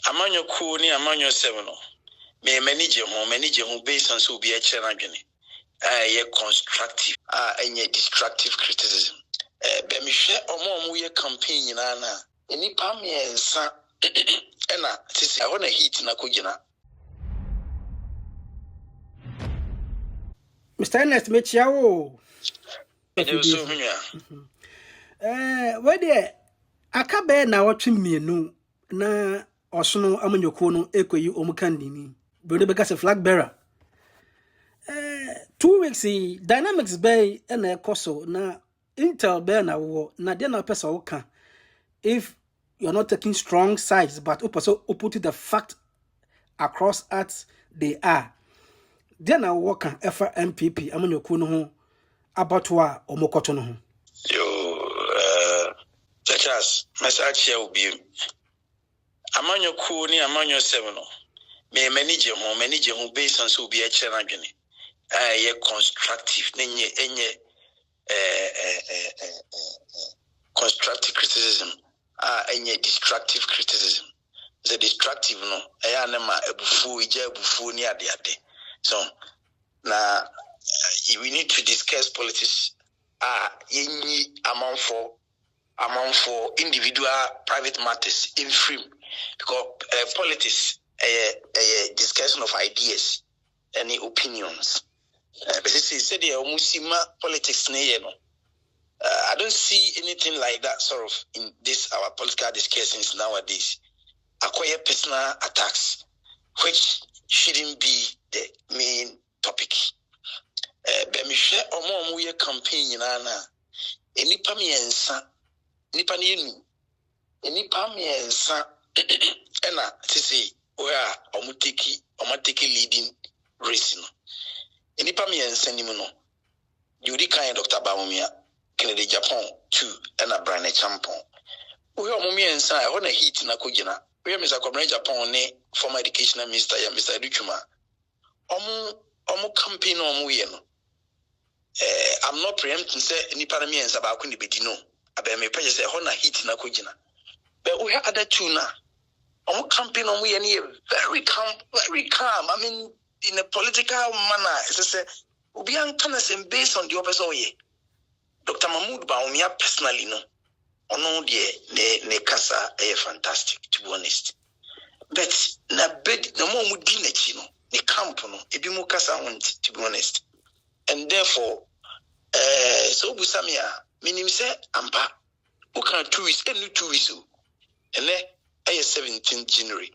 amanyo ku ni amanyo 7 no me manage ho based on so be a chere adwene ye constructive any destructive criticism be me hwe omo ye campaign nyina na enipa me ensa ena sisi ahona heat na kogina Mr. Ernest Mechiawo. so hunya Where there akabe na watwe mienu na osono amanyoko no ekoyi omukandini brode beka se flag bearer 2 weeks dynamics bay na ekoso na intel bear na wo na de na pesa woka if you're not taking strong sides but also put the fact across as they are de na wo ka efa MPP amanyoko no ho abatwa omokoto no ho Charles, message here will be amanyo ku ni amanyo 7 no me manage ho based on so be a chere adwene ye constructive enye constructive criticism enye destructive criticism the destructive no eya na ma ebufu ni ade so na we need to discuss politics yenyi among for individual private matters in free because politics a discussion of ideas and opinions but this is said musima politics no I don't see anything like that sort of in this our political discussions nowadays acquire personal attacks which shouldn't be the main topic but me share omo ye campaign na enipa miensa nipa ni enu nipa miensa ena sisi where omuteki leading race no nipa miensa ni mu no yudi kan Dr. Bawumia Kennedy Japan 2 ena Brian Champon where omumiensa e ho na heat na kogina where Mr. Kennedy Japan ne former educational minister ya Mr. Duchuma omu campaign omu ye no I'm not preempting say nipa miensa ba akuni bedi no me page say hona heat na kogina but we have other two na campaign we very calm I mean in a political manner it's say obi antana sem based on the opposite way Dr. Bawumia personally no ono de ne kasa fantastic to be honest but na bed no more mudi na chi no ne camp no ebi mu kasa want to be honest and therefore so busamia minim say ampa o kan 2 weeks any 2 weeks and then 17th January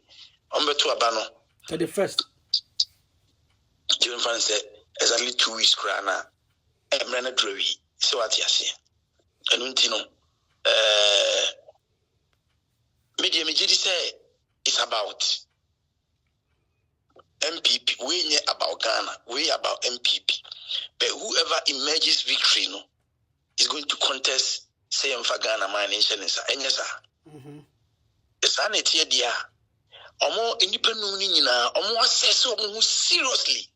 to abano 31st June fan say exactly 2 weeks krana emrana drowi so what you say enu media mejidi say it's about MPP we about Ghana we about MPP but whoever emerges victory no is going to contest say Ghana man nation is enyesa sanity dia omo independent ni nyina omo assess omo seriously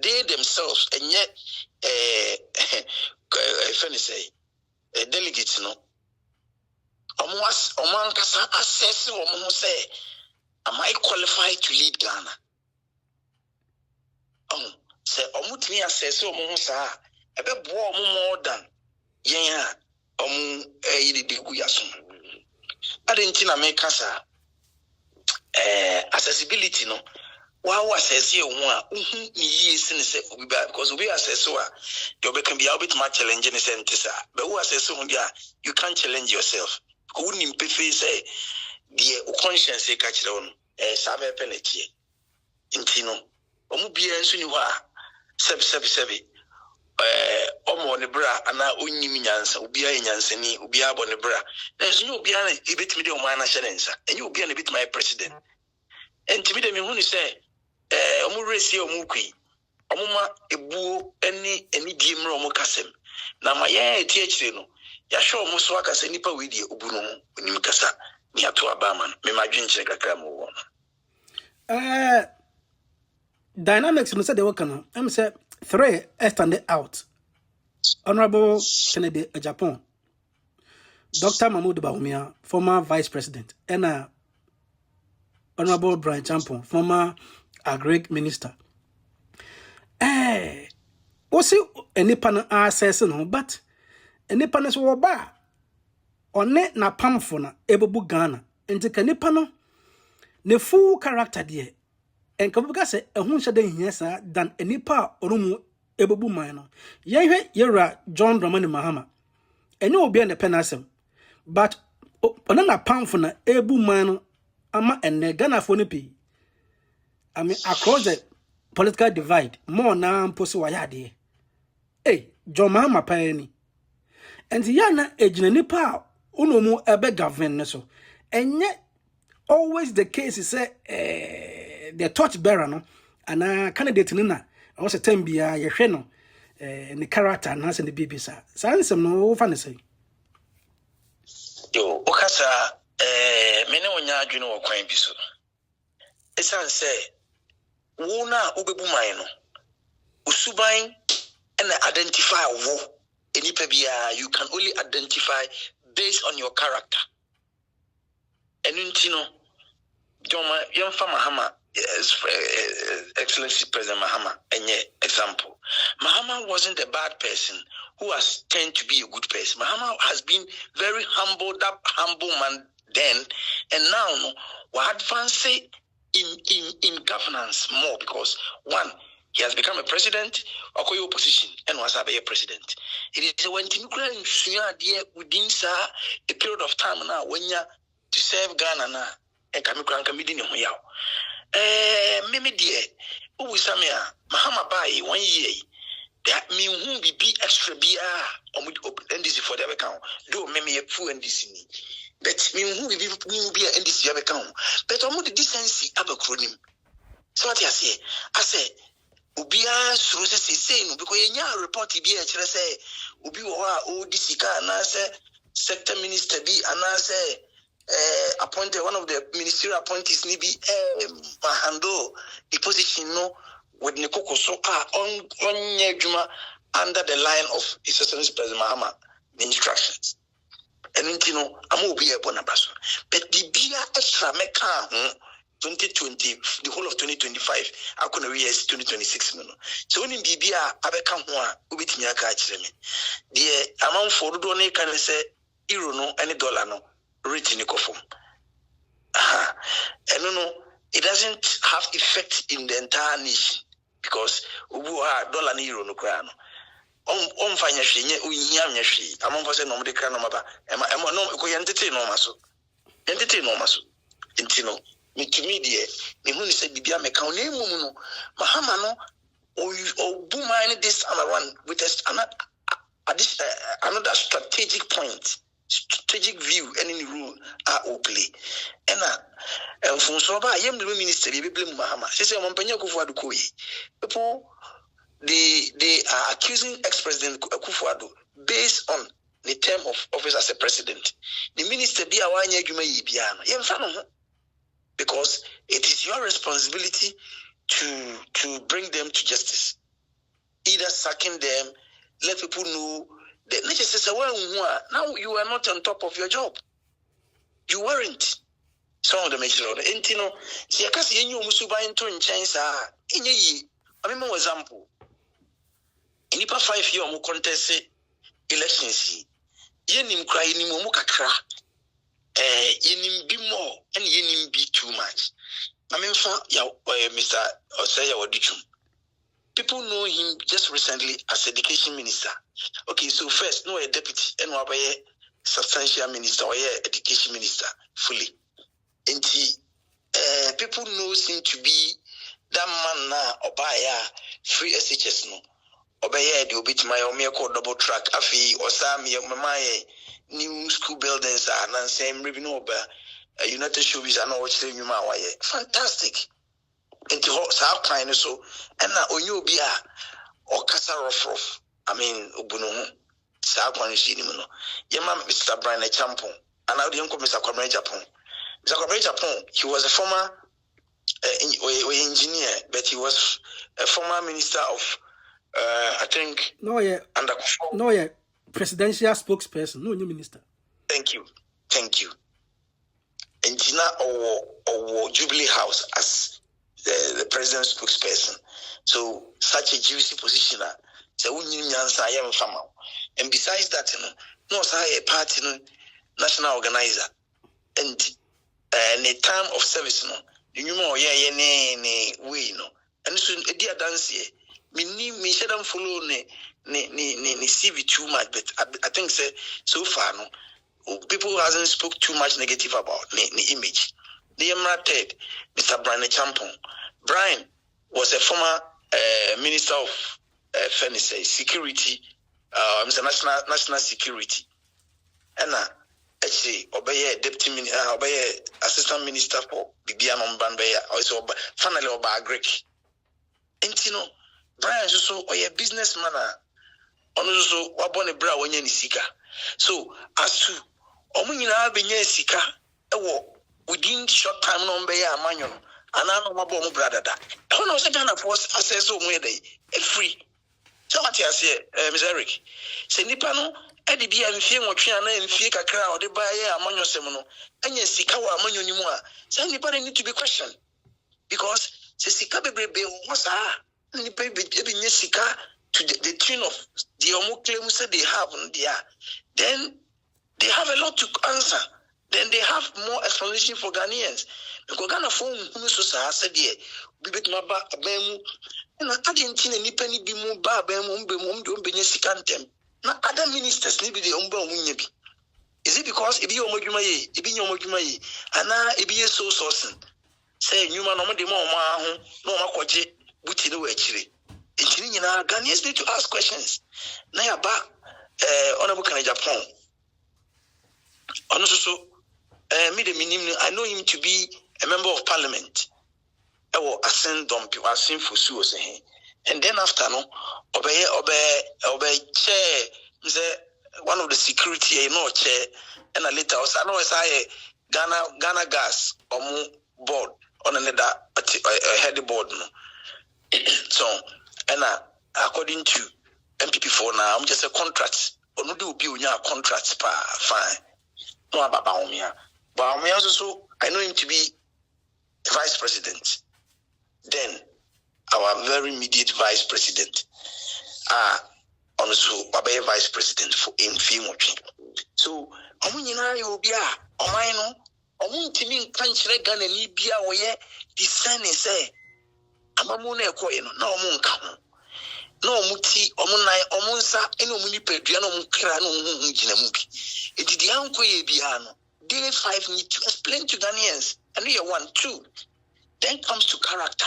they themselves enye say delegates no omo ankasa assess omo say am I qualified to lead Ghana say omo tini assess omo sa ebe bo omo more than yen yidi kuyaso adentina make kasa accessibility no wa assess e ho a ni yie ne se obi ba because obi assess wa you be can be a bit more challenge ne se ntisa but who assess ho dia you can't challenge yourself who nim pefe say the conscience e ka kire wo no sabe penalty intino omu bia nso ni ho a sebi omo ne bra ana onyim nyansa obia nyansa ni obia abo ne bra there's no obia na ebetimi de omo ana hyerensa enye obia na ebetimi president enti de me hu ni say omo resi omo kwi omo ma ebuo eni die mra omo kasem na ma ye eti akire no ya hwe omo so akasa nipa we die obu no onim kasa ni ato abama me ma dwenche kakra mo wo dynamics no say they work on am say 3 stand out Honorable Kennedy Japan Dr. Bawumia former vice president and Honorable Brian Champon, former Agric Minister. Was it any panel access no, but any panels were bar or net na pamphona ebubu Ghana, and take any panel the full character dear. And Kabuka say a huncha de yesa than any pa orumu ebubu minor. Yera John Dramani Mahama. And you will be an penasem, but onana pamphona ebu minor ama and Ghana for nipi. I mean, across the political divide, more now poso wayade. Hey, John Mahama payeni. And the yana ejinenipa unomu ebe government so. And yet, always the case is the torch bearer no, and candidate nina. I was a tembia yesheno, the character and has in the BBC. Sans no fancy. Yo, Okasa, many onya adwene wo kwan bi so. Esan say, wo na obebu man no. Usuban and identify wo. Enipa bia you can only identify based on your character. Enunti no, Joma Yemfa Mahama, Excellency President Mahama, any example. Mahama wasn't a bad person who has turned to be a good person. Mahama has been very humble, that humble man then, and now no, we advance in governance more because one, he has become a president, or opposition, and was a president. It is when within a period of time now when you to serve Ghana na and Kamikranka Midini Hoyao. Mimi dear, who is Samia, Mahama Bai 1 year. That mean whom be extra beer or and this for the account. Do meme a fool and this. But me who be and this account. But I'm the decency of a cronim. So what I say, Ubia Suruses is saying because you report to be a say, Ubi or Disika and I say, sector minister be and I say, appointed one of the ministerial appointees nibi handle the position no with Nikoko so on Juma under the line of His Excellency President Mahama instructions. And you know, I'm be a bonabaso. But the beer extra meka 2020, the whole of 2025, I couldn't read 2026. So when in Bibia Abeka Hua, Ubitinia Kachemi, the amount for the donate can say euro no any dollar no. Written form. And no, it doesn't have effect in the entire nation because we are dollar and euro no crano. On financial, among us, no, the crano maba. Am no, we entertain no maso. Entertain no maso. Intino, me to me, dear, the moon said, Bibia Mecano, Muno, Mahamano, or boom, this other one with another strategic point. Strategic view and any rule are open. And from so I am the minister, they blame Mahama. She said, Akufo-Addo. People they are accusing ex-president Akufo-Addo based on the term of office as a president. The minister be awanya juma yibiano. Because it is your responsibility to bring them to justice. Either sacking them, let people know. The nature says, now you are not on top of your job. You weren't. Some of the measures of the Entino, Siakasi, you Musuba into in China, in a year. I mean, example. In Nipa 5 year, mu contest elections. Yenim cry, Nimuka cra. Yenim be more, and Yenim be too much. I mean, Mr. Osaya Wadichum. People know him just recently as education minister. Okay, so first, no a deputy and no a substantial minister or education minister fully. And people knows him to be that man now or buy free SHS no. Or buy the obit my omeko double track afi or sami my new school buildings are and same ribbon over United Showbiz and all saying you my fantastic. Into South China so and now on you be or Casa Rough. I mean Ubuno South China Shinimono. Yama Mr. Brian Champon and now the uncle Mr. Kwame Japan. Mr. Kwame Japan, he was a former engineer, but he was a former minister of I think under presidential spokesperson, no new minister. Thank you. Entina or Jubilee House as the president's spokesperson. So such a juicy position. So and besides that, no say a party national organizer and the time of service the new more way and so a dear dance me shall them follow ne CV too much, but I think so far people hasn't spoke too much negative about the image. The Emirated, Mr. Brian Champon. Brian was a former minister of security, Mr. National Security. And actually, obey deputy assistant minister for Bibian Banbaya, also finally about Greek. And Brian so a businessman. Also, wabone bra wanya ni sika. So as to omunyina benye sika within short time no be ya amanyo ana no mabo mu bra dada. E no se Ghana force access o mu e dey free. So what you say Mr. Eric se nipa no e de bia mfie nwotwe ana mfie kakra o de ba ye amanyo sem no anya sika wa amanyo ni mu a se nipa need to be questioned because se sika bebrebe wo sa nipa be nye sika to the tune of the Omo claims that they have, then they have a lot to answer. Then they have more explanation for Ghanaians. Because Ghana phone said, Bibit Maba, Abemu, and Argentina, Nipani Bimu, Babemu, Bemum, Benesicantem. Now, other ministers, maybe the Umba Winyabi. Is it because Ibi Omojumaye, Ibi Omojumaye, and now Ibi so sourcing? Say, Newman, no more, no Makwaji, Butino, actually. Ghanaians need to ask questions. Now, Honorable Kane Japan. Also, I know him to be a member of parliament. I will ascend Dompi, I sing for Susan. And then after no, obey chair, one of the security, chair, and a later I know as I Ghana gas or board on another head board. So, and according to MPP4 now, I'm just a contract. Or no do be contracts fine. No about Bawumia. Bawumia also, I know him to be vice president. Then our very immediate vice president. Also Babaye vice president for in Fimochi. So Omunyina you be Omaino, Omuntimi Kanchre Ghana Libya where the sun is say Amamune Koyeno, no Munka. No muti omunai omunsa eno muni pedua no mukra no jinamubi. It is the uncle biano. Day 5 need to explain to Ghanaians. And year 1, 2. Then comes to character.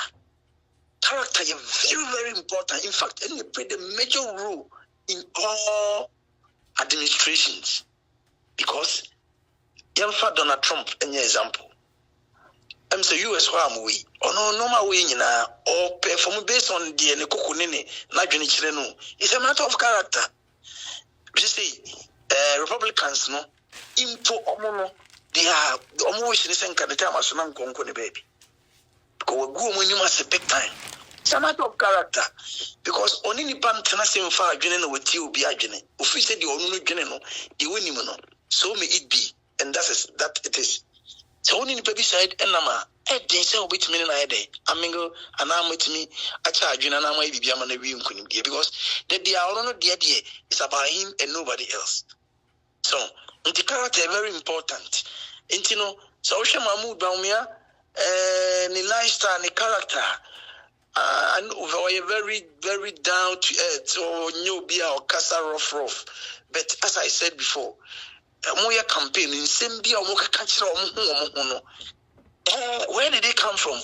Character is very, very important. In fact, it played a major role in all administrations. Because young Donald Trump, any example. I'm say US way. Oh no, normal way or perform based on the Kokunini, Najuni Chileno. It's a matter of character. You see, Republicans no into Omono, they are almost in the same kind of time as non Konkoni baby. Because we go when you must a big time. It's a matter of character. Because only the band same far general with you be a general. If we said you only general, you win him. So may it be. And that it is. So only the baby side and Nama, they say, which meaning I day. I mingle and I'm with me. I charge you and I might be a man because the idea is about him and nobody else. So, the character is very important. And you know, so Mahmoud Bawumia, the lifestyle, the character, and we're very, very down to earth or new beer or casa rough. But as I said before, Moya campaign in Sambia or Moka Catcher or where did they come from?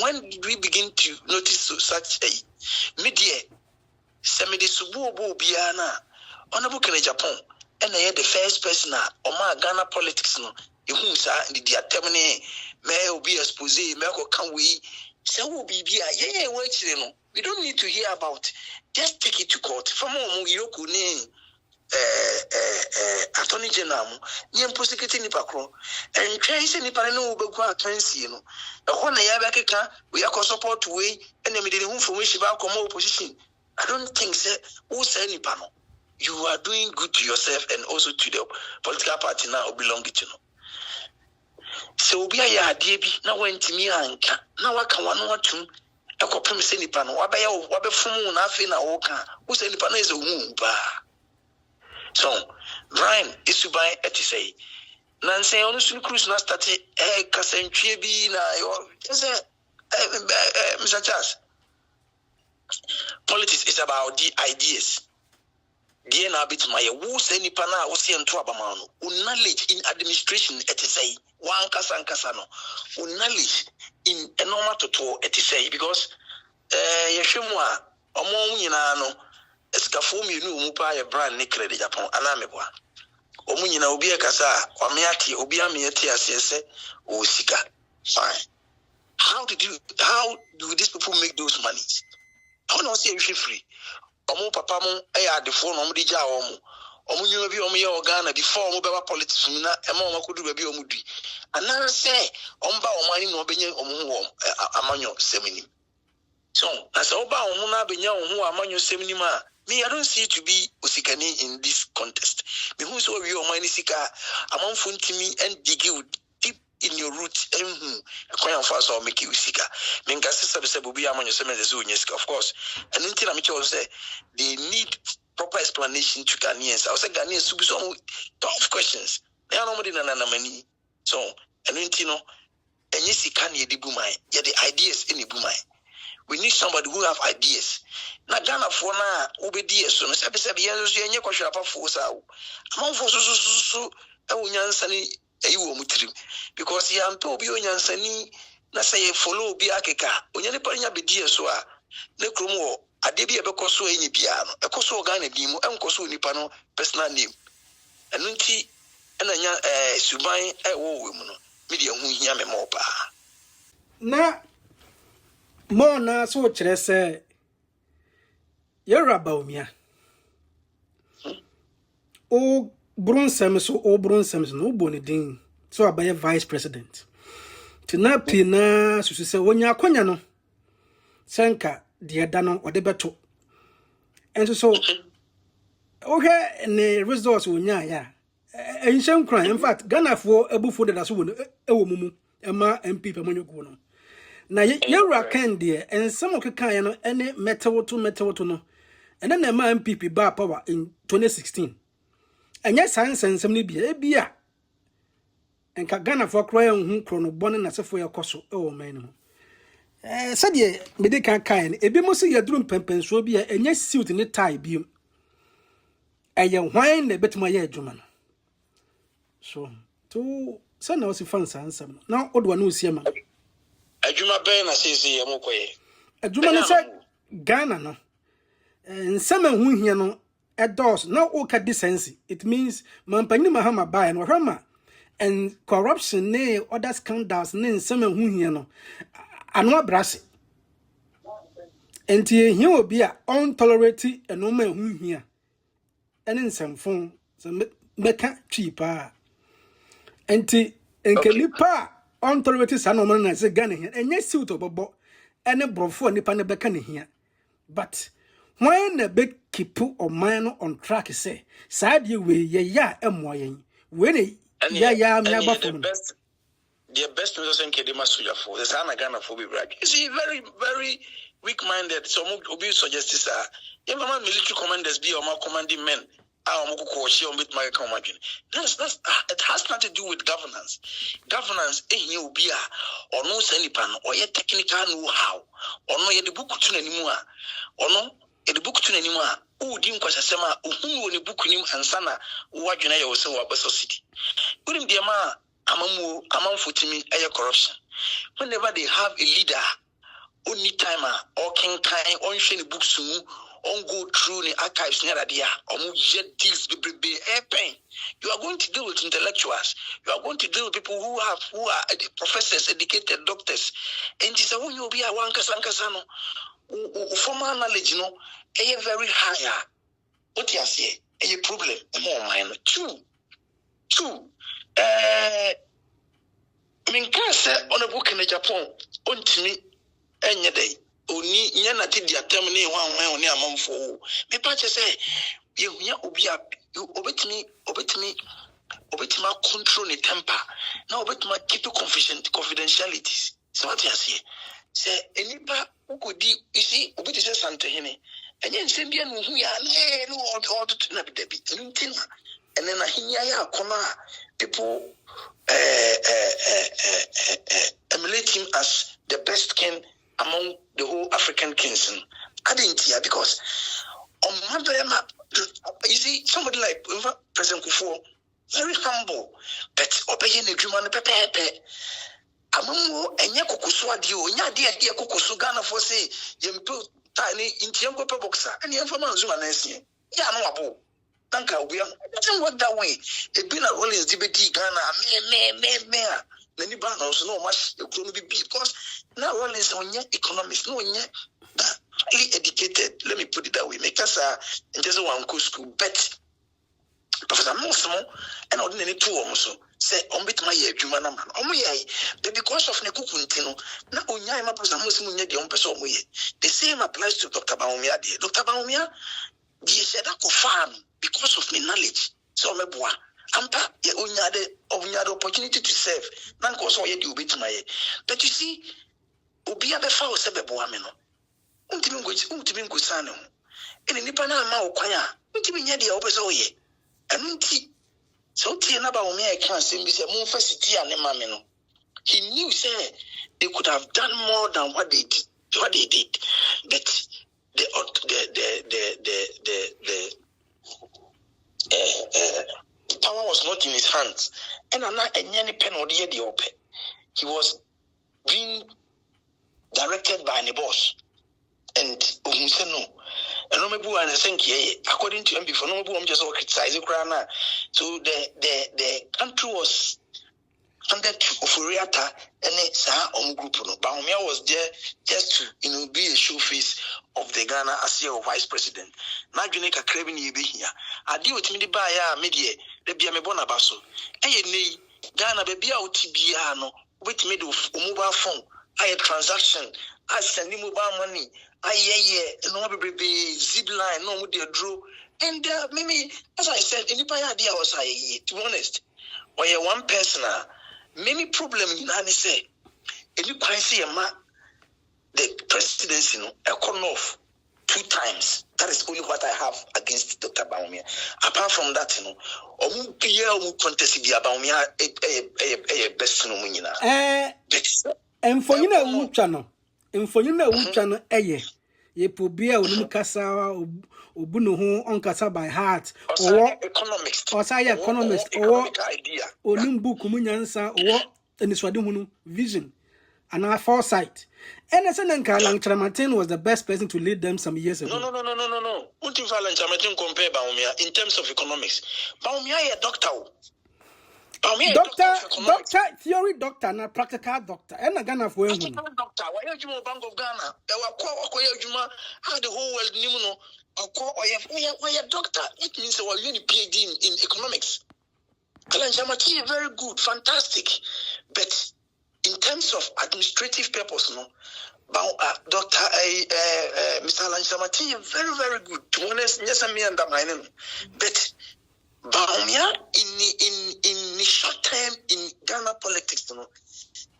When did we begin to notice such a media? Semedi Sububu Biana, Honorable Kane Japan, and they are the first person or my Ghana politics. No, you who say the terminate may be exposed, Merco can we say, will be yeah, wait, we don't need to hear about. Just take it to court. From Yoku name. Attorney General, Niam Prosecuting Nipacro, and tracing Nipano Bogua Transi, a one Yabaka, we are support way, and then we didn't from which about more opposition. I don't think, sir, who say Nipano. You are doing good to yourself and also to the political party now belonging to know. So be a idea be now went to me anka. Now I can one or two. A copy me send pan, wabe from nothing. I walk. Who send the pan is a womb bar. So, Brian is to buy at say. Nancy honestly cruise not started a cassentry be now. Mr. Charles, politics is about the ideas. The end bit my who say ni pana who see and trouble knowledge in administration et say one casano knowledge in a normal to et say because yeshua among yinano escafum you know mupa a brand ni credit Japan anamebwa omunyina obi akasa omeati obi amiati asese o sika fine. How do these people make those money? I don't see you free. Omo papa mo the phone omo di ja omo. Omo nyu bi omo ye organa before omo beba politics na e ma omo kodu ba bi omo di. Ana say omo ba omo ani no benye omo ho amanyo semini. So, as oba omo na benya omo amanyo semini ma, me I don't see it to be osikani in this contest. Me who so we omo ani sika amanfo ntimi and digi in your roots, a coin for us or make you sicker. Menkasa will be among your semesters, of course. And until I'm say they need proper explanation to Ghanaians. I was saying Ghanaians to be some tough questions. They are nobody than money. So, and until and yes, he can ye the boomai, yet the ideas in the boomai. We need somebody who have ideas. Na Ghana for na obedience. So, I years, you and your for us out. Among for so, because he am to be on Yansani, na say follow be akeka, onyane panya be die so a, ne kromo, adebi ebe koso enyi piano, e koso organe bimu, en koso nipa no personal name. Enu nti, ena nya suban wo we mu no, media hu hia me mo pa. Na, mo na so kire se, yera Bawumia. O Bronsem no bonidin so abaye vice president tina pina susu se wonya akonya no senka de da no ode beto enso so okay ne resource wonya ya enhyem kran in fact Ghana fo abufo de da so wo ewo mumu ema MP pamonyoku no na yewra kan de ensem okeka ya no ene metewoto no ene na ema MPP ba power in 2016 anya sansensem ne bia enka Ghana for cry hu krono bone na sefo yakoso e wo man no sade mede kan kan ebi mo se yaduru mpempenso bia anya suit ne tie bi eye hwan na betuma ye adwuma no so to say na osi fan sansem na odwa na osi ma Adwuma ben na sese ye mokoye adwuma ne se Ghana no nsema hu hia no edos no oka decency it means mampani mahama buy no hama and corruption ne other scandals ne nsema hu hia no ano abrase enti hia obi a untolerate enoma hu hia ene nsemfon so meka twipa enti enkelipa untolerate sanoma na se Ghana hia enye suit obobo ene brofo nipa ne beka ne hia but when the big keep or man on track say side you we ya emoyen when ya me abafo the best musician kedema soja for the sana Ghana for be brag is he very very weak minded so obi suggest sir even man military commanders be or commanding men that's it has nothing to do with governance. Governance will be or no senipan or yet technical know how or no yet the book to anymore or no the book to anymore. Who didn't cause a sema who the book him and sana what you know so about society. Put him dear ma among for me a corruption. Whenever they have a leader, only timer or king kind on shiny books on go through the archives near idea or yet deals be pain. You are going to deal with intellectuals. You are going to deal with people who are professors, educated doctors. And this is when you be a one casano formal knowledge, a very higher. What you say? A problem. More minor. Two. On a book in Japan, on to me any day. Oni nyana ti dia tem ne hwan oni amamfo me pa che say ye hunya obi a obetimi obetima control the temper. Now obetima keep confidentialities. So what you say? Say enipa ukodi you see obeti say sante hene. Enye nsembia no hu ya no all to na be debi. Ntina and then ahinya ya akona people emulate him as the best king among the whole African kings. I didn't hear because on Mandela, you see somebody like President Akufo, very humble, but obeying the human pepe. Amungo enye kokoso adio, nya dia kokoso Ghana for say yempo tiny intiango pe boxer, and yem fama zuma nesi. Ya no abo. Tanka obiam. It doesn't work that way. It been a Rollins DBT Ghana, me. Nani ba no so no much economy because now Rollins on your economics, no nya that highly educated. Let me put it that way. Make us in just one school, but Professor Mosmo and ordinary two almost say on bit my year, Jumana man. But because of Nekukuntino, now Unya, my Professor Mosmo, the person we the same applies to Dr. Bawumia. Dr. Bawumia, the Sedako farm because of my knowledge. So, my boy, Ampa, Unya the opportunity to serve. Nan koso ye do bit my. But you see, Ubia befa o sebe boameno. Untimin go sano. And nipa na ma okwaya. Untimin ye dia obeso ye. Anunti so tie na Bawumia can say be say mo facility ane mame no. He knew say they could have done more than what they did. But the power was not in his hands. And I'm not any pen or the open. He was being directed by the boss. And no. And according to him before, no just criticize the so the country was under Ofuriata and it's our group. Bawumia was there just to be a showface of the Ghana as your vice president. Now you make a craving you be here. I deal with me the buyer media, the Biamebona Basso. Hey, Ghana baby out Tibiano, with me of mobile phone. I had transaction, I send mobile money. No baby zip line, no with draw. And maybe as I said, any idea was to be honest. Or you one person many problem in say and you can see the presidency come off 2 times. That is only what I have against Dr. Bawumia. Apart from that, contest Bawumia a best and for you channel. And for you channel ye pobia onum kasa obunu ho onkasa by heart or economics or say economist or idea onum book munyansa or eniswade hunu vision and our foresight. And Lang Chamatin was the best person to lead them some years ago. No. Until Lang Chamatin compare Bawumia in terms of economics. Bawumia is a doctor. Doctor, theory doctor, not practical doctor. And a Ghana for doctor. Why you Bank of Ghana? There were the whole world, why a doctor? It means you need PhD in economics. Lang Chamatin is very good, fantastic. But in terms of administrative purpose, Dr. Mr. Lang Chamatin is very, very good. To be honest, yes, I'm undermining. But Bawumia in the short term in Ghana politics,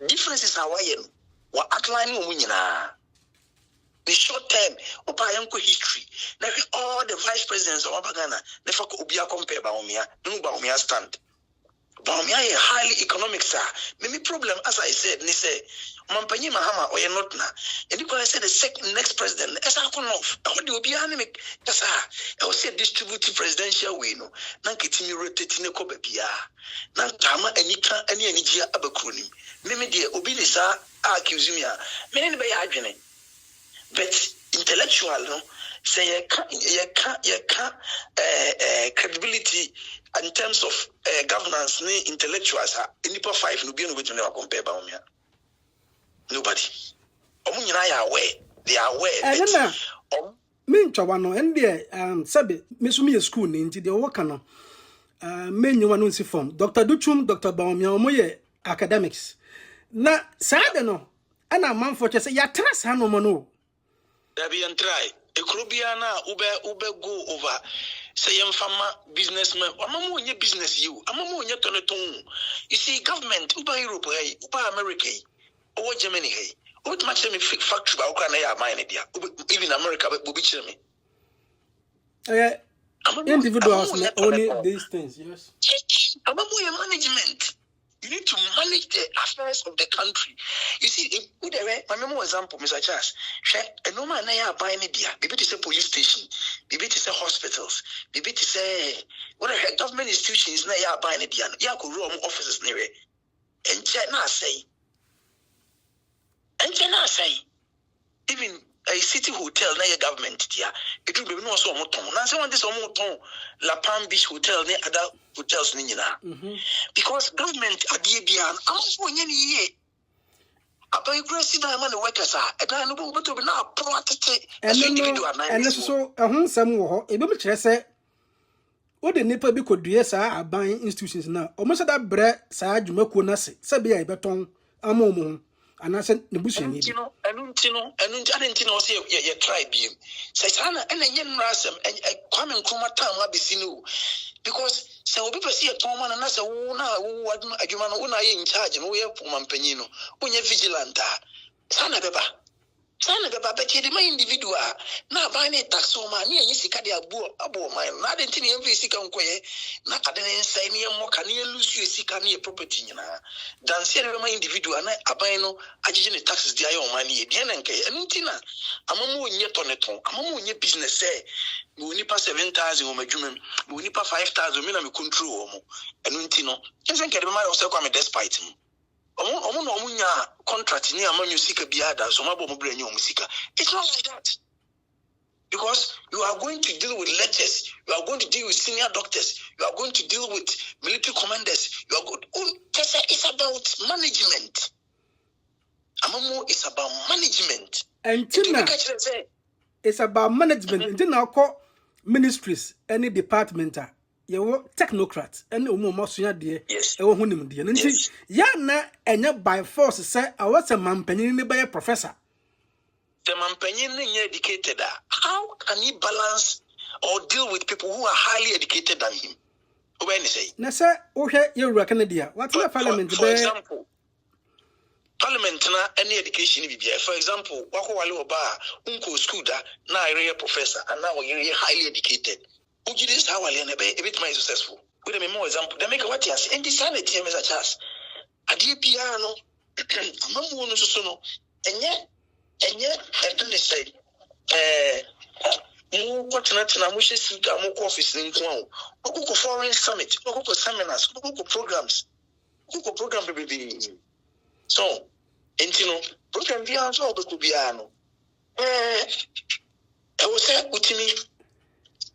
differences are why we're outlining the short term history. Now all the vice presidents of Ghana, they fuck Ubia compare Bawumia, no Bawumia stand. Bawumia is highly economic, sir. Maybe problem, as I said, they say, Mampanyi Mahama or you're not now. And you can say the next president, as I come off, I would be anemic. Yes, I will say distributive presidential way, no. Nankitini rotating a copia. Nankama any energy abacronym. Maybe dear Obilisa accuse me. Many by arguing. But intellectual, no, say you can't credibility in terms of governance, intellectuals, in the 5 no be able to never compare Bawumia. Nobody. They are aware. Mean Chawano, and there, Sabi, Missumi school into the Wakano. Men you want to see from Dr. Duchum, Dr. Bawumia, Moye academics. Na, Sadano, and a man for just say, ya trust Hanomano. There be and try. A Crubiana, Ube go over say fama businessman, amamu onye business you, amamu onye toneton. You see, government, uba Europe, uba America, or Germany, hey, what much me factory about Canada, mine, even America, but will be me. Individuals only these things, yes. Amamu your management. You need to manage the affairs of the country. You see, my memo example, Mr. Charles, a no man are buying media, maybe to say police station, maybe to say hospitals, maybe to say what a government institutions now are buying media, ya could roam offices near it. And China say, even a city hotel near government, dear, it will be no so much. Now, someone this almost La Palm Beach Hotel near other hotels, because government at the ABN, I'm for any year. About you see that man workers are, and I know what to be now protected as individual. And so, a home somewhere, a baby say, what the nipper be could do, sir, are buying institutions now. Almost that bread, sir, you make one say, Sabia beton, a moment. And I said, Nebuchadnezzar, and you know, I didn't know, say, your tribe, you say, Sana, and a young ransom, and a common chroma town, I be seen. Because some people see a Toman and I say, oh, now, what a human who are in charge, and we have Mampenino, when you're vigilant. Sana Beba, but you're the main individual. Now, buying a taxoma near Yisikadia abo mine, not until every second quay, not at an insane near Mokania lose you seek near property. Dan see my individual, and I buy no additional taxes, the iron money, Diananke, and Intina. I'm a more yet on it, I'm a more business say. We need 7,000 or my jumen, we need 5,000 minimum control, and Untino. Yes, I can remember also come despite him. Omunya contract near Mamusika Biada, so my bomb brain musica. It's not like that. Because you are going to deal with letters, you are going to deal with senior doctors, you are going to deal with military commanders, you are good. It's about management. Amamu is about management. And it's about management. And then I'll call ministries, any department. You technocrats, and no more sooner, dear. Yes. Yes. Yana and by force say, I was a man penny by a professor. The man penny educated. How can he balance or deal with people who are highly educated than him? When you say, Nessa, okay, you're a Canadian. What's the parliament? For example, parliament na any education for example, wako wale oba unko school da na area professor and now you're highly educated. Uji this how wale na be a bit more successful. With a more example, they make what yes, and this sanity Mr. Charles. Adi piano, amamu no so no. Enye and then they say you what na mushe sika mo office in town. Oko foreign summit, oko seminars, oko programs. Oko program baby. So, and you know, program beyond all the Kubiano. I was saying,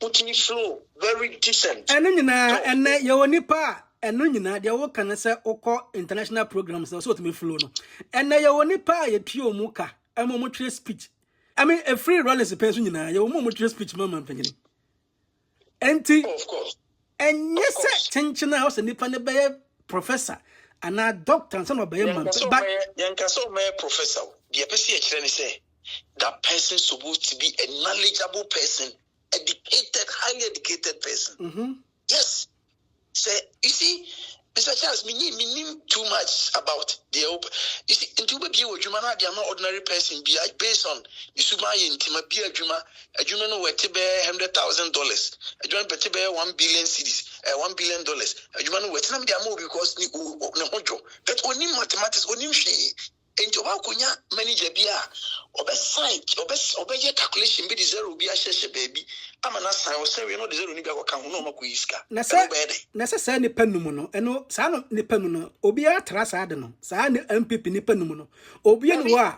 Utimi flow, very decent. And then, and your nipa, and then, there were can say, Oko international programs, also to me flow. And now your nipa, a pure muka, a momentary speech. I mean, a free run is a person, your momentary speech, Mamma Penny. Of course. And yes, tension house and nipa ne professor. And our doctor and some of them, but Yankaso may professor, the APC say that person supposed to be a knowledgeable person, educated, highly educated person. Yes. Say, you see, Mr. Charles, me need too much about the open. You see, into be a Juma, they are not ordinary person, be based on the Sumai in Timabia Juma, a Juma no wetibe $100,000, a Juma Petibe 1 billion cities, $1 billion, a Juma no wetinam dia more because ni hojo. But only mathematics, only she. And you are manager bia site obey calculation be zero be a baby. I'm an assign or say we know the zero nigga can no maquiska. Necessary ni penumuno, and no son ni penuno, obia tras adeno, san MPP ni penuno, obian wa,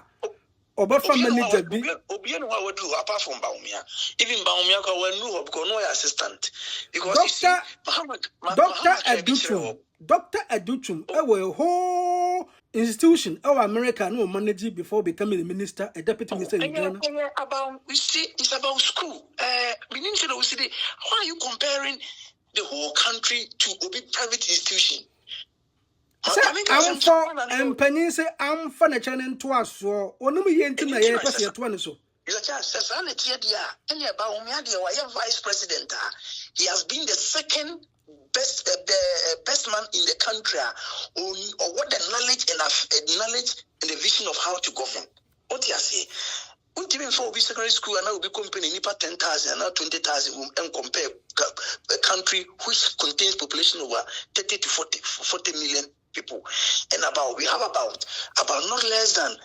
oba from manager be obian wa would do apart from Bawumia. Even Bawumia can no because no assistant. Because Dr. Aduchum, a whole institution, our America no manage before becoming a minister, a deputy minister in Ghana. About we see it's about school. We need to know why are you comparing the whole country to a big private institution? I'm for and penny say I'm furniture and to us so only yen to my person. So Any Bawumia, the vice president, he has been the second best best man in the country or what the knowledge and the vision of how to govern. What you say? Even for secondary school, and I will be company nipa 10,000 and now 20,000 and compare a country which contains population over 30 to 40 million people, and we have about not less than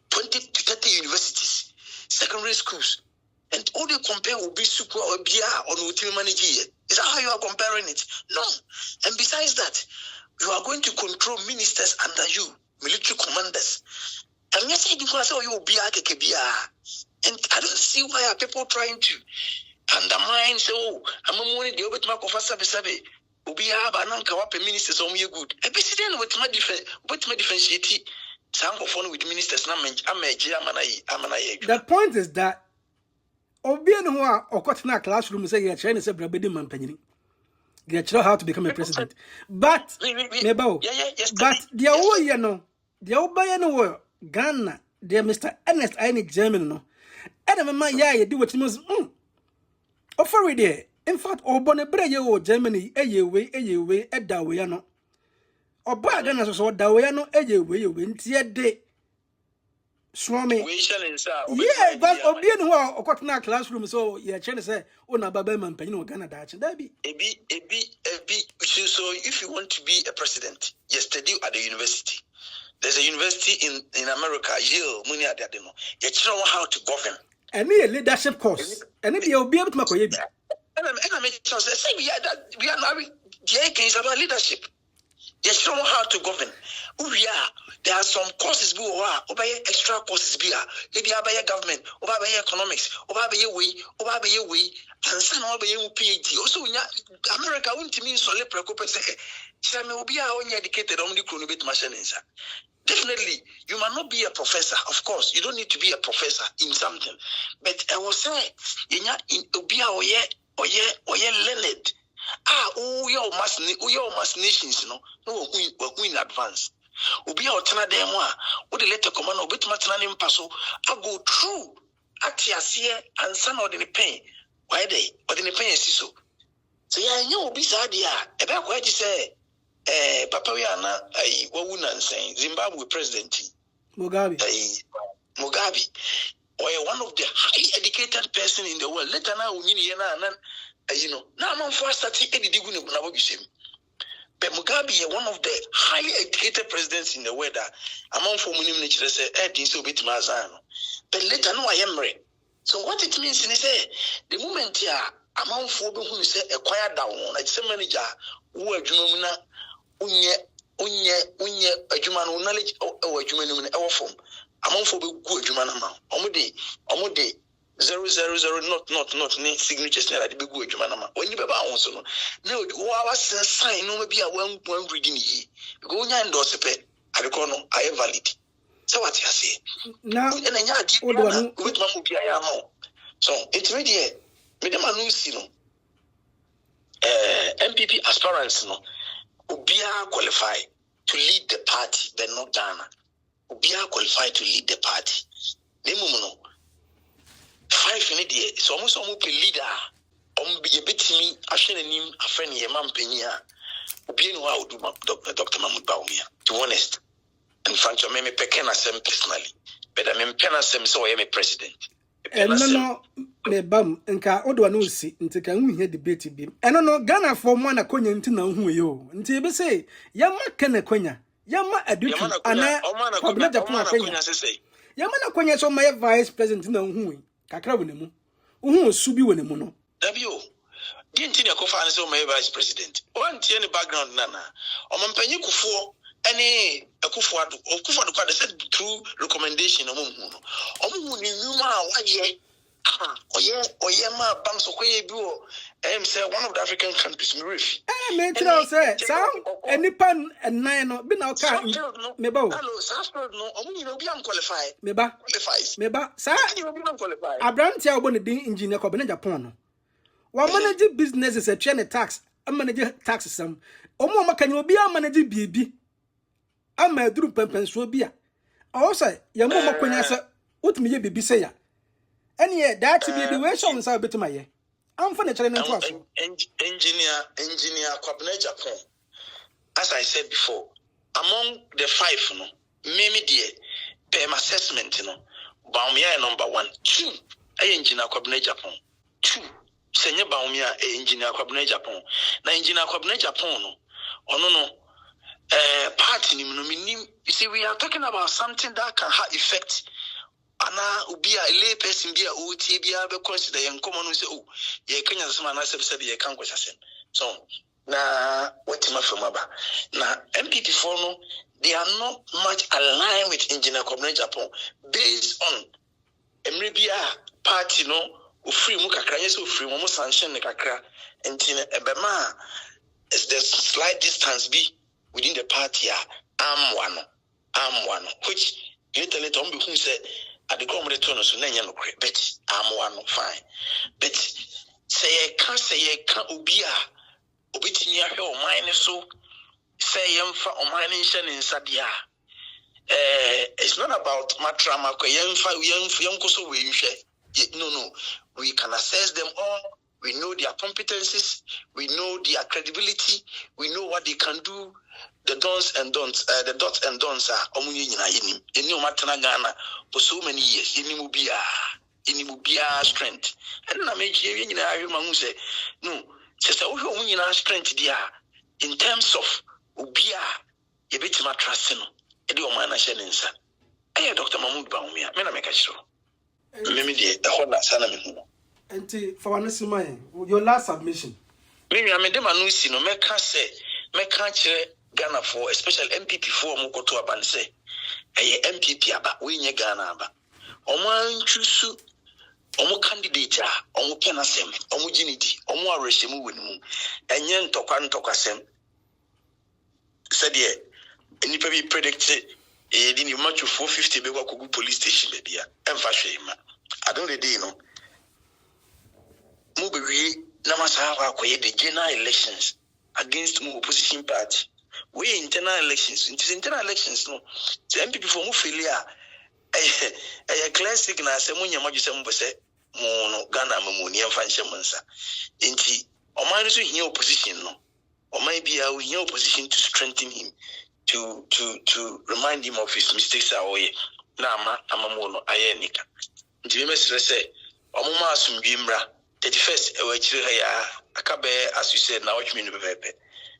20 to 30 universities, secondary schools, and all they compare will be super or BR or no manage. Is that how you are comparing it? No. And besides that, you are going to control ministers under you, military commanders. And yet you can say you will be and I don't see why are people trying to undermine. So I'm only the over to my Sabe. Ubia Bananka Wape ministers on you good. A president with my differentiate Sankophone with ministers. The point is that Obian who are or caught in a classroom say you're trying to say Brabedi Mampany. They are how to become a president. But but the old the old Bayano Ghana, dear Mr. Ernest Aine German no. And you do what you must offer there. In fact, Obonebreyo Germany, way, at Dawayano. Or Bagana so Dawayano, way, win day. Swami. Yeah, but Obian who are caught in a classroom, so you're trying to say, oh, Nababeman, Penino, Ghana, Dutch, and that be. So if you want to be a president, you study at the university. There's a university in America, Yale, Munia Dadeno. You know how to govern. And a leadership course. And if you'll be able to make a and I make sure say we are now the case about leadership. You know how to govern. There are some courses who are extra courses be government, economics, way, and some PhD. Also, America won't mean so educated only chronobit machines. Definitely, you might not be a professor. Of course, you don't need to be a professor in something. But I will say, in learned. We all must nations, no, we in advance. Ubi alternate them what the letter command or bit maternal passo. I go through Atiasia and son or the pain. Why they? But in the pain is so. So yeah, you be sad, yeah. About what you say, Papa Yana, Wawunan saying Zimbabwe President Mugabe. Mugabe, or one of the highly educated person in the world. Later now, now I'm first starting but Mugabe is one of the highly educated presidents in the world. Among for many nature say, so bit mazano. But later no I am ready. So what it means is the moment here, among for who say acquire down, like some manager who are Jumana unye a knowledge or Juman our form. Among for good Jumanama. Omode 000 not any signatures like the big word Jumanama. When you also no was sign no be a one reading ye. Go and dosipe at the corner I valid. So what you say? Now and then with Mamma. So it's really Madam Anusino MPP aspirants no Ubia qualified to lead the party, but not Ghana. Ubia qualified to lead the party. Nemuno 5 in a day, so almost leader. Be a bit me, a shenim, a friend, a man penia. Ubien how do Dr. Mahmoud Bawumia, to be honest. And Francho me pekena sem personally. But I mean pena sem so I am a president. No, me bam, nka odo no si ntika hu hia debate bi. Eno no Ghana for mo na konya nti na hu yo. Nti be say yama kene konya, yama adutu ana problem Japan konya. Yama na konya so my vice president na hu kakra wonemu. Hu osubi wonemu no. Dabio. Dinti na kofa an so my vice president. One tie ne background nana. Omampanyi kufuo any Akufo-Addo. Akufo-Addo said through recommendation omu ni nyuma waje ma banks okoye bi say one of the African countries mirifi me tell say some enipa nine no be na ka me ba hello Southfield no omu ni obi am qualify me ba qualifies me ba sa obi am qualify Abrantia obo ne din engineer ko be na Japan no wa manage businesses e twe tax manage tax some omu makanya obi am manage bibi ama duru pempenso bia also ya mo makonya sa utumi ye bibi se ya Any that to be the way show inside bit my year. I'm for the challenge into us. Engineer Kwabena Japan. As I said before, among the 5, maybe the PEM assessment, Bawumia number 1, 2, engineer Kwabena Japan. 2, Senior Bawumia, engineer Kwabena Japan. Now engineer Kwabena Japan, no. Party, you see, we are talking about something that can have effect. Ana ubi a lay person be a OT be a consider and come on and say, oh, ye can as man as said ye can't question. So na what him from Aba. Now MPP4 no, they are not much aligned with Engineer Kwabena Japan based on Emrebia party no free mukakra yes free mo sanction ne kakra entin ebema is the slight distance be within the party am one which you tell it on be who said at the government return so na no but am one fine but say ye can ubia obetimi ahwe o mine so say yemfa o mine nhyɛ ne nsadia it's not about matrama ko yemfa so we nhwɛ no we can assess them all. We know their competencies, we know their credibility, we know what they can do. The dots and don'ts are omunye nyina yenim. Eni o matena Ghana for so many years. Eni mubia strength. And na meji nyina awe ma hu say no, say wo hwe omunyina strength dia in terms of ubia ye betima trust no. E de o man na hye ne nsa. Aye Dr. Mahmoud Bawumia, me na meka chiro. Me de e ho na sana me hu. And for one your last submission. Maybe I made them announce no make Ghana for especially MPP4 mo koto aban say MPP aba we nye Ghana aba. Omo choose omo candidate a omo penasem omo ginidi omo arehemu wenimu enye ntokwa sem said ye enipa bi predicted di ni match 450 be kwa kogu police station be bia emfa hwema adon the day no Mubi Namasawa the general elections against the opposition party. We internal elections. It is internal elections, no. The MPP for Mufilia a classic na Semunya Majusam say Mono Ghana Mamuni and Fanshamansa. Inti Omanusu in your opposition, no. Or maybe I will in your opposition to strengthen him, to remind him of his mistakes away. Nama Amamono Ayenika. Inti Mr. say Omuma Sumbimra. 31st we chire ya akabe as you said na watchme no pepepe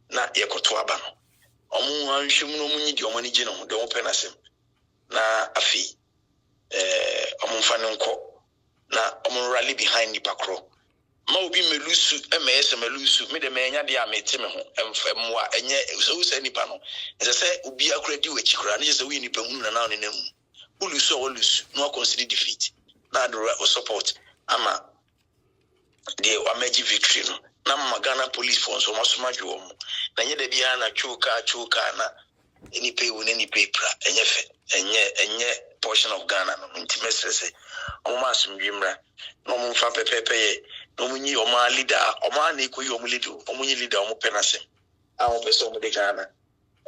na yekoto aba no omu anhwem no munyi di omani gye no de openasem na afi omu mfa no nko na omu rally behind the pakro ma obi melusu emese melusu me de menya de amete me ho emfamwa enye so se nipa no ese se obi akura di wachi kura na je se we nipa hunu na na nem ulusu no consider defeat na do support ama the Wameji victory no na Magana police force so masoma dwo mu na nye da bia na chuka na any pay won any paper enye portion of Ghana no intimacy say o ma asumdwimra no mu fa pepepe ye no mu nyi o ma leader o ma na ikoyi o mu leader o mu penasem a o pese o mu de Ghana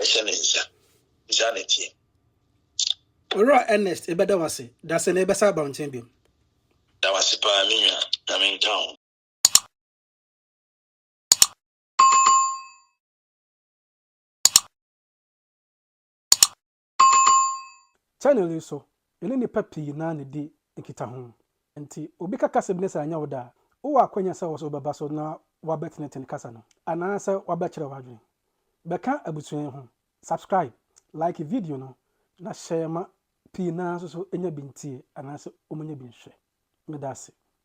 e hye ne nza na tie ora Ernest e beda wase da se na e besa ba onten bi da wase pa minwa na men town. Channel yi so ene ni papi na ne di nkita ho nti obi kaka se binesa anya woda wo akwanya se wo so baba so na wabetneten kasa no ana se wabekire wadwen beka abusuen ho subscribe like video no na share ma pi na so enya bintie ana se omunya binhwe medase